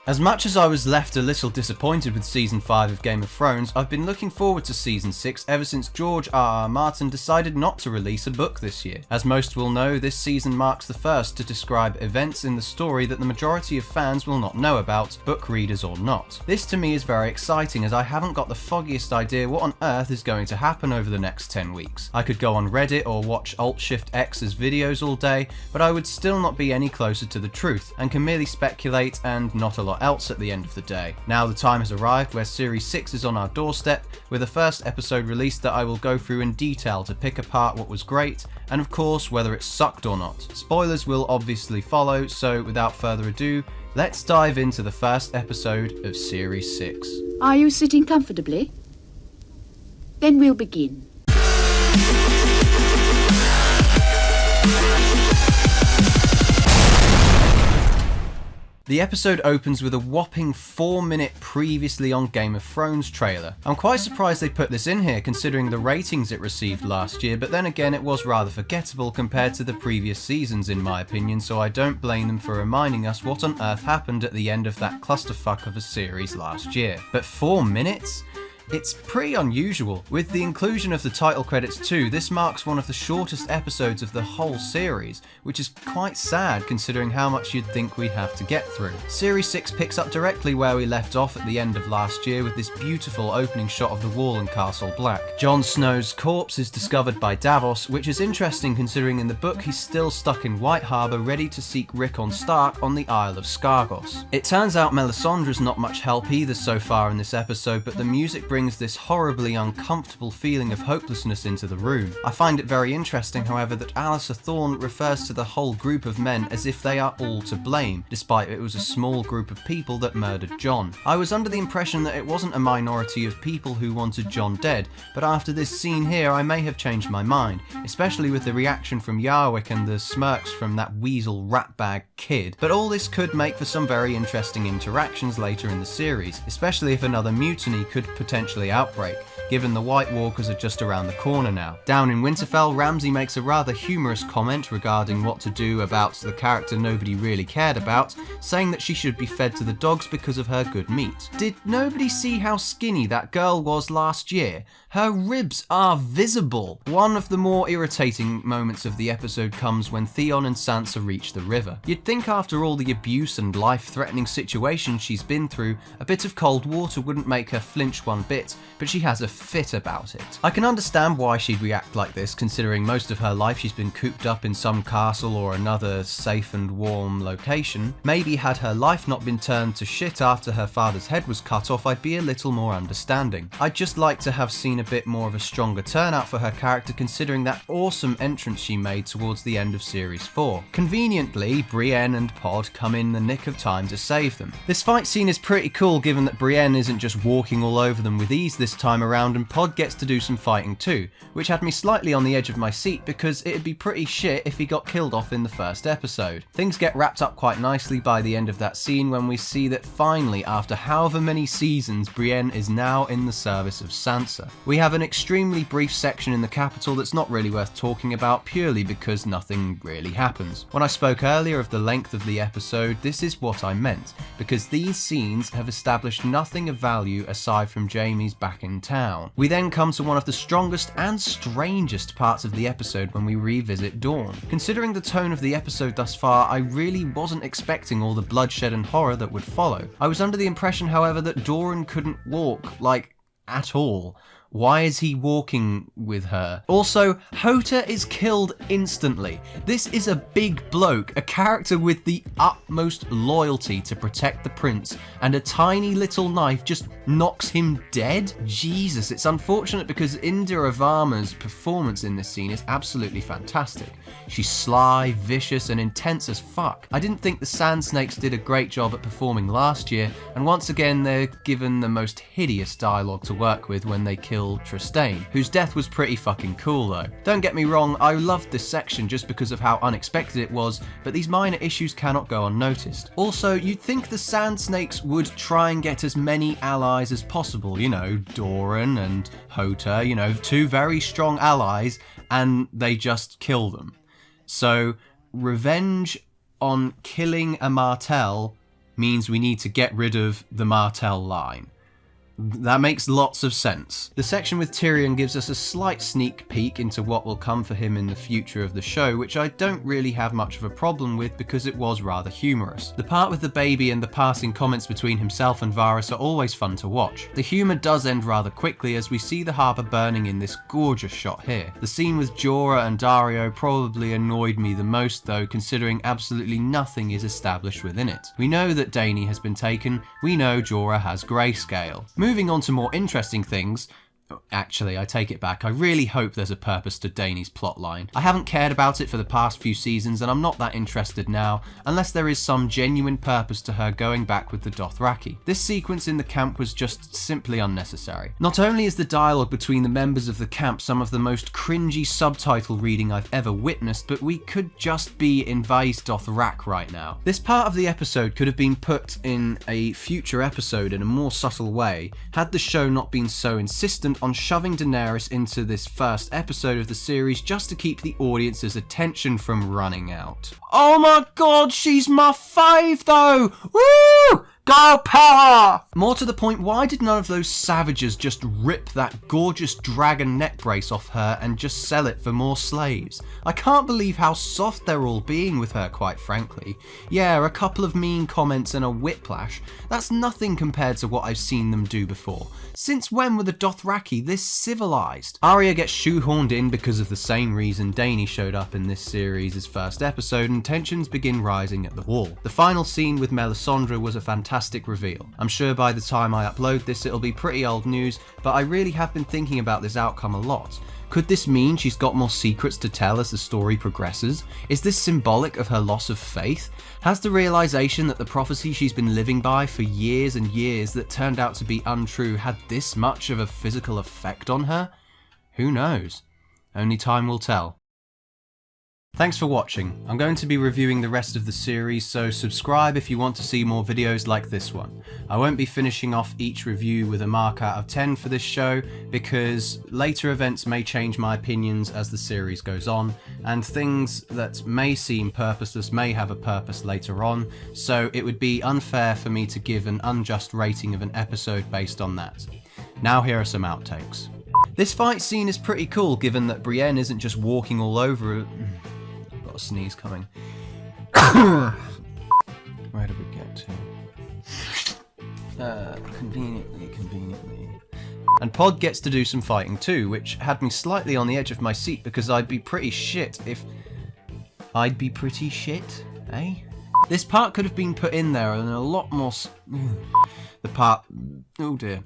As much as I was left a little disappointed with Season 5 of Game of Thrones, I've been looking forward to Season 6 ever since George R.R. Martin decided not to release a book this year. As most will know, this season marks the first to describe events in the story that the majority of fans will not know about, book readers or not. This to me is very exciting, as I haven't got the foggiest idea what on earth is going to happen over the next 10 weeks. I could go on Reddit or watch Alt-Shift-X's videos all day, but I would still not be any closer to the truth, and can merely speculate and not a lot else at the end of the day. Now the time has arrived where Series 6 is on our doorstep, with the first episode released that I will go through in detail to pick apart what was great, and of course whether it sucked or not. Spoilers will obviously follow, so without further ado, let's dive into the first episode of Series 6. Are you sitting comfortably? Then we'll begin. The episode opens with a whopping 4-minute previously on Game of Thrones trailer. I'm quite surprised they put this in here considering the ratings it received last year, but then again it was rather forgettable compared to the previous seasons in my opinion, so I don't blame them for reminding us what on earth happened at the end of that clusterfuck of a series last year. But 4 minutes? It's pretty unusual. With the inclusion of the title credits too, this marks one of the shortest episodes of the whole series, which is quite sad considering how much you'd think we'd have to get through. Series 6 picks up directly where we left off at the end of last year with this beautiful opening shot of the wall in Castle Black. Jon Snow's corpse is discovered by Davos, which is interesting considering in the book he's still stuck in White Harbour ready to seek Rickon Stark on the Isle of Skargos. It turns out Melisandre's not much help either so far in this episode, but the music brings this horribly uncomfortable feeling of hopelessness into the room. I find it very interesting, however, that Alliser Thorne refers to the whole group of men as if they are all to blame, despite it was a small group of people that murdered Jon. I was under the impression that it wasn't a minority of people who wanted Jon dead, but after this scene here I may have changed my mind, especially with the reaction from Yarwick and the smirks from that weasel ratbag kid. But all this could make for some very interesting interactions later in the series, especially if another mutiny could potentially outbreak, given the White Walkers are just around the corner now. Down in Winterfell, Ramsay makes a rather humorous comment regarding what to do about the character nobody really cared about, saying that she should be fed to the dogs because of her good meat. Did nobody see how skinny that girl was last year? Her ribs are visible. One of the more irritating moments of the episode comes when Theon and Sansa reach the river. You'd think after all the abuse and life-threatening situations she's been through, a bit of cold water wouldn't make her flinch one bit, but she has a fit about it. I can understand why she'd react like this, considering most of her life she's been cooped up in some castle or another safe and warm location. Maybe had her life not been turned to shit after her father's head was cut off, I'd be a little more understanding. I'd just like to have seen a bit more of a stronger turnout for her character considering that awesome entrance she made towards the end of Series 4. Conveniently, Brienne and Pod come in the nick of time to save them. This fight scene is pretty cool given that Brienne isn't just walking all over them with ease this time around, and Pod gets to do some fighting too, which had me slightly on the edge of my seat because it'd be pretty shit if he got killed off in the first episode. Things get wrapped up quite nicely by the end of that scene when we see that finally, after however many seasons, Brienne is now in the service of Sansa. We have an extremely brief section in the capital that's not really worth talking about purely because nothing really happens. When I spoke earlier of the length of the episode, this is what I meant, because these scenes have established nothing of value aside from Jaime's back in town. We then come to one of the strongest and strangest parts of the episode when we revisit Dorne. Considering the tone of the episode thus far, I really wasn't expecting all the bloodshed and horror that would follow. I was under the impression, however, that Doran couldn't walk, like, at all. Why is he walking with her? Also, Hota is killed instantly. This is a big bloke, a character with the utmost loyalty to protect the prince, and a tiny little knife just knocks him dead? Jesus, it's unfortunate because Indira Varma's performance in this scene is absolutely fantastic. She's sly, vicious, and intense as fuck. I didn't think the Sand Snakes did a great job at performing last year, and once again they're given the most hideous dialogue to work with when they kill Trystane, whose death was pretty fucking cool though. Don't get me wrong, I loved this section just because of how unexpected it was, but these minor issues cannot go unnoticed. Also, you'd think the Sand Snakes would try and get as many allies as possible, you know, Doran and Hota, you know, two very strong allies, and they just kill them. So, revenge on killing a Martell means we need to get rid of the Martell line. That makes lots of sense. The section with Tyrion gives us a slight sneak peek into what will come for him in the future of the show, which I don't really have much of a problem with because it was rather humorous. The part with the baby and the passing comments between himself and Varys are always fun to watch. The humour does end rather quickly as we see the harbour burning in this gorgeous shot here. The scene with Jorah and Daario probably annoyed me the most though, considering absolutely nothing is established within it. We know that Dany has been taken, we know Jorah has grayscale. Moving on to more interesting things. Actually, I take it back. I really hope there's a purpose to Dany's plotline. I haven't cared about it for the past few seasons, and I'm not that interested now, unless there is some genuine purpose to her going back with the Dothraki. This sequence in the camp was just simply unnecessary. Not only is the dialogue between the members of the camp some of the most cringy subtitle reading I've ever witnessed, but we could just be in Vaes Dothrak right now. This part of the episode could have been put in a future episode in a more subtle way, had the show not been so insistent on shoving Daenerys into this first episode of the series just to keep the audience's attention from running out. Oh my god, she's my fave though! Woo! Girl power! More to the point, why did none of those savages just rip that gorgeous dragon neck brace off her and just sell it for more slaves? I can't believe how soft they're all being with her, quite frankly. Yeah, a couple of mean comments and a whiplash. That's nothing compared to what I've seen them do before. Since when were the Dothraki this civilized? Arya gets shoehorned in because of the same reason Dany showed up in this series' first episode, and tensions begin rising at the wall. The final scene with Melisandre was a fantastic reveal. I'm sure by the time I upload this it'll be pretty old news, but I really have been thinking about this outcome a lot. Could this mean she's got more secrets to tell as the story progresses? Is this symbolic of her loss of faith? Has the realization that the prophecy she's been living by for years and years that turned out to be untrue had this much of a physical effect on her? Who knows? Only time will tell. Thanks for watching. I'm going to be reviewing the rest of the series, so subscribe if you want to see more videos like this one. I won't be finishing off each review with a mark out of 10 for this show, because later events may change my opinions as the series goes on, and things that may seem purposeless may have a purpose later on, so it would be unfair for me to give an unjust rating of an episode based on that. Now here are some outtakes. This fight scene is pretty cool, given that Brienne isn't just walking all over. Got a sneeze coming. Where did we get to? Conveniently. And Pod gets to do some fighting too, which had me slightly on the edge of my seat because I'd be pretty shit if... I'd be pretty shit, eh? This part could have been put in there and a lot more... The part... Oh dear.